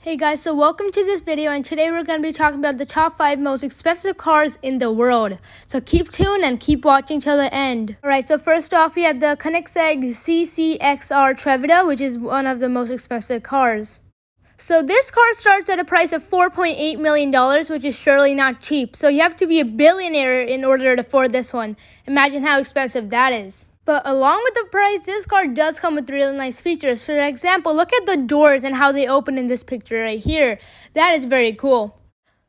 Hey guys, so welcome to this video, and today we're going to be talking about the top 5 most expensive cars in the world. So keep tuned and keep watching till the end. Alright, so first off we have the Koenigsegg CCXR Trevita, which is one of the most expensive cars. So this car starts at a price of $4.8 million, which is surely not cheap. So you have to be a billionaire in order to afford this one. Imagine how expensive that is. But along with the price, this car does come with really nice features. For example, look at the doors and how they open in this picture right here. That is very cool.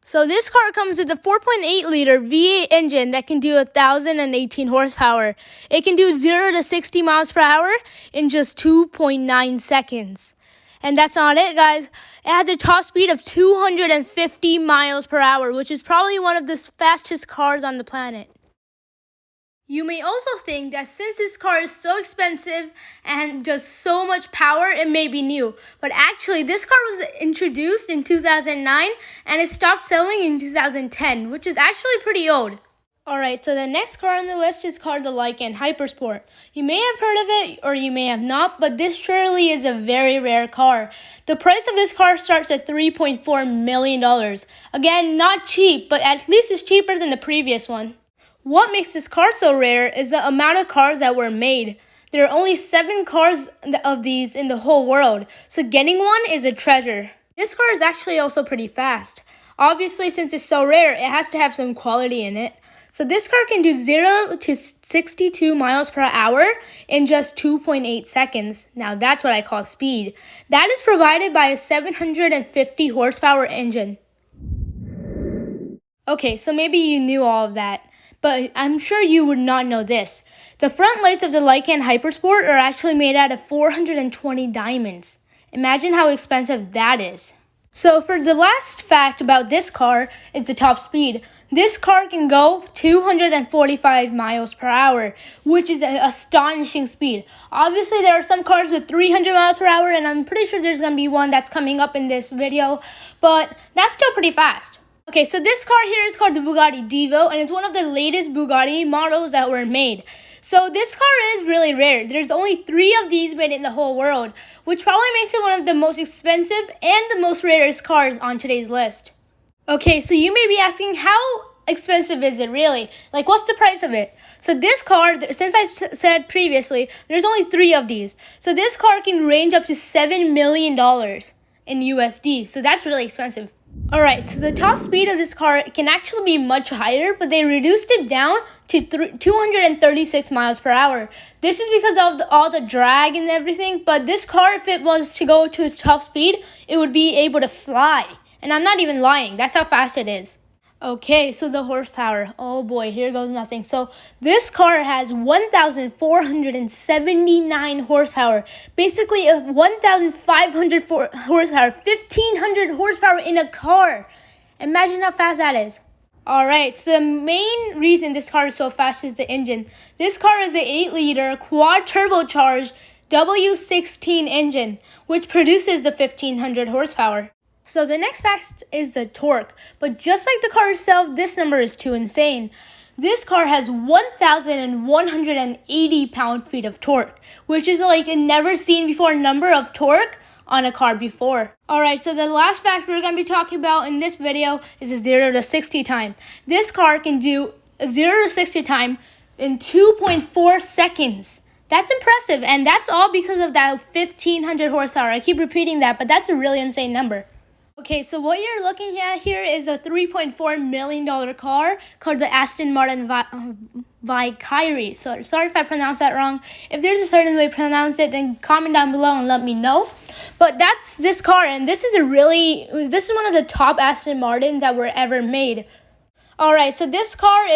So this car comes with a 4.8-liter V8 engine that can do 1,018 horsepower. It can do 0 to 60 miles per hour in just 2.9 seconds. And that's not it, guys. It has a top speed of 250 miles per hour, which is probably one of the fastest cars on the planet. You may also think that since this car is so expensive and does so much power, it may be new. But actually, this car was introduced in 2009 and it stopped selling in 2010, which is actually pretty old. Alright, so the next car on the list is called the LYKAN HYPERSPORT. You may have heard of it or you may have not, but this surely is a very rare car. The price of this car starts at $3.4 million. Again, not cheap, but at least it's cheaper than the previous one. What makes this car so rare is the amount of cars that were made. There are only 7 cars of these in the whole world, so getting one is a treasure. This car is actually also pretty fast. Obviously, since it's so rare, it has to have some quality in it. So this car can do 0 to 62 miles per hour in just 2.8 seconds. Now that's what I call speed. That is provided by a 750 horsepower engine. Okay, so maybe you knew all of that, but I'm sure you would not know this. The front lights of the LYKAN HYPERSPORT are actually made out of 420 diamonds. Imagine how expensive that is. So for the last fact about this car is the top speed. This car can go 245 miles per hour, which is an astonishing speed. Obviously, there are some cars with 300 miles per hour, and I'm pretty sure there's going to be one that's coming up in this video, but that's still pretty fast. Okay, so this car here is called the Bugatti Divo, and it's one of the latest Bugatti models that were made. So this car is really rare. There's only 3 of these made in the whole world, which probably makes it one of the most expensive and the most rarest cars on today's list. Okay, so you may be asking, how expensive is it really? Like, what's the price of it? So this car, since I said previously, there's only 3 of these. So this car can range up to $7 million in USD. So that's really expensive. Alright, so the top speed of this car can actually be much higher, but they reduced it down to 236 miles per hour. This is because of all the drag and everything, but this car, if it was to go to its top speed, it would be able to fly. And I'm not even lying, that's how fast it is. Okay, so the horsepower. Oh boy, here goes nothing. So this car has 1,479 horsepower. Basically, 1,500 horsepower. 1,500 horsepower in a car. Imagine how fast that is. Alright, so the main reason this car is so fast is the engine. This car is an 8-liter quad turbocharged W16 engine, which produces the 1,500 horsepower. So the next fact is the torque, but just like the car itself, this number is too insane. This car has 1,180 pound-feet of torque, which is like a never seen before number of torque on a car before. Alright, so the last fact we're going to be talking about in this video is the 0 to 60 time. This car can do a 0 to 60 time in 2.4 seconds. That's impressive, and that's all because of that 1,500 horsepower. I keep repeating that, but that's a really insane number. Okay, so what you're looking at here is a $3.4 million car called the Aston Martin Valkyrie. So sorry if I pronounced that wrong. If there's a certain way to pronounce it, then comment down below and let me know. But that's this car, and this is one of the top Aston Martins that were ever made. Alright, so this car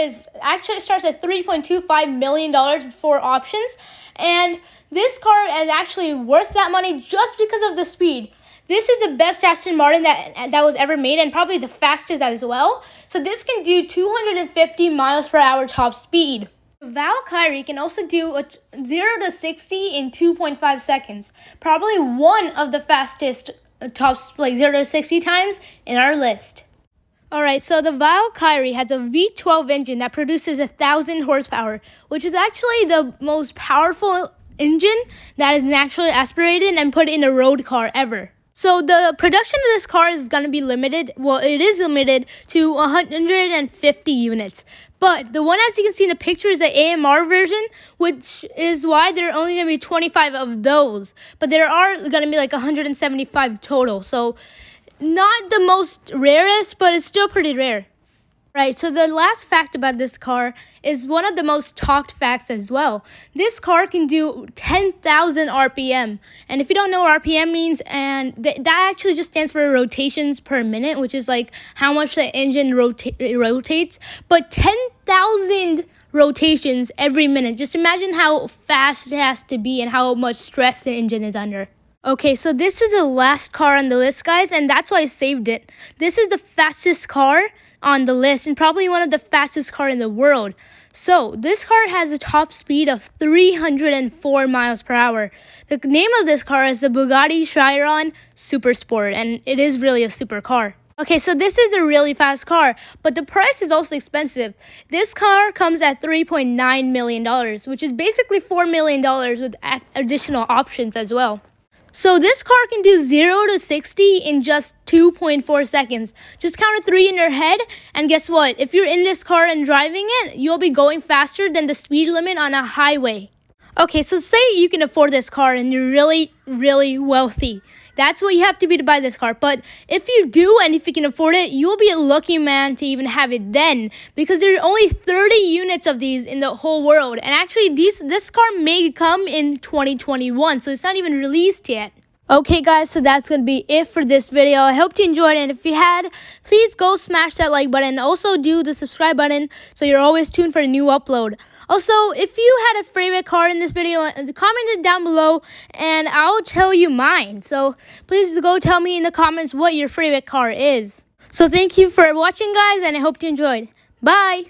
actually starts at $3.25 million before options, and this car is actually worth that money just because of the speed. This is the best Aston Martin that was ever made, and probably the fastest as well. So this can do 250 miles per hour top speed. The Valkyrie can also do a 0 to 60 in 2.5 seconds. Probably one of the fastest 0 to 60 times in our list. Alright, so the Valkyrie has a V12 engine that produces 1,000 horsepower, which is actually the most powerful engine that is naturally aspirated and put in a road car ever. So the production of this car is going to be limited. Well, it is limited to 150 units. But the one, as you can see in the picture, is the AMR version, which is why there are only going to be 25 of those. But there are going to be like 175 total. So not the most rarest, but it's still pretty rare. Right, so the last fact about this car is one of the most talked facts as well. This car can do 10,000 RPM. And if you don't know what RPM means, and that actually just stands for rotations per minute, which is like how much the engine rotates. But 10,000 rotations every minute. Just imagine how fast it has to be and how much stress the engine is under. Okay, so this is the last car on the list, guys, and that's why I saved it. This is the fastest car on the list and probably one of the fastest car in the world. So this car has a top speed of 304 miles per hour. The name of this car is the Bugatti Chiron Super Sport, and it is really a super car. Okay, so this is a really fast car, but the price is also expensive. This car comes at $3.9 million, which is basically $4 million with additional options as well. So this car can do 0 to 60 in just 2.4 seconds. Just count a 3 in your head, and guess what? If you're in this car and driving it, you'll be going faster than the speed limit on a highway. Okay, so say you can afford this car and you're really, really wealthy. That's what you have to be to buy this car. But if you do, and if you can afford it, you'll be a lucky man to even have it then, because there are only 30 units of these in the whole world. And actually, this car may come in 2021, so it's not even released yet. Okay, guys, so that's going to be it for this video. I hope you enjoyed it, and if you had, please go smash that like button. Also, do the subscribe button so you're always tuned for a new upload. Also, if you had a favorite car in this video, comment it down below, and I'll tell you mine. So please go tell me in the comments what your favorite car is. So thank you for watching, guys, and I hope you enjoyed. Bye!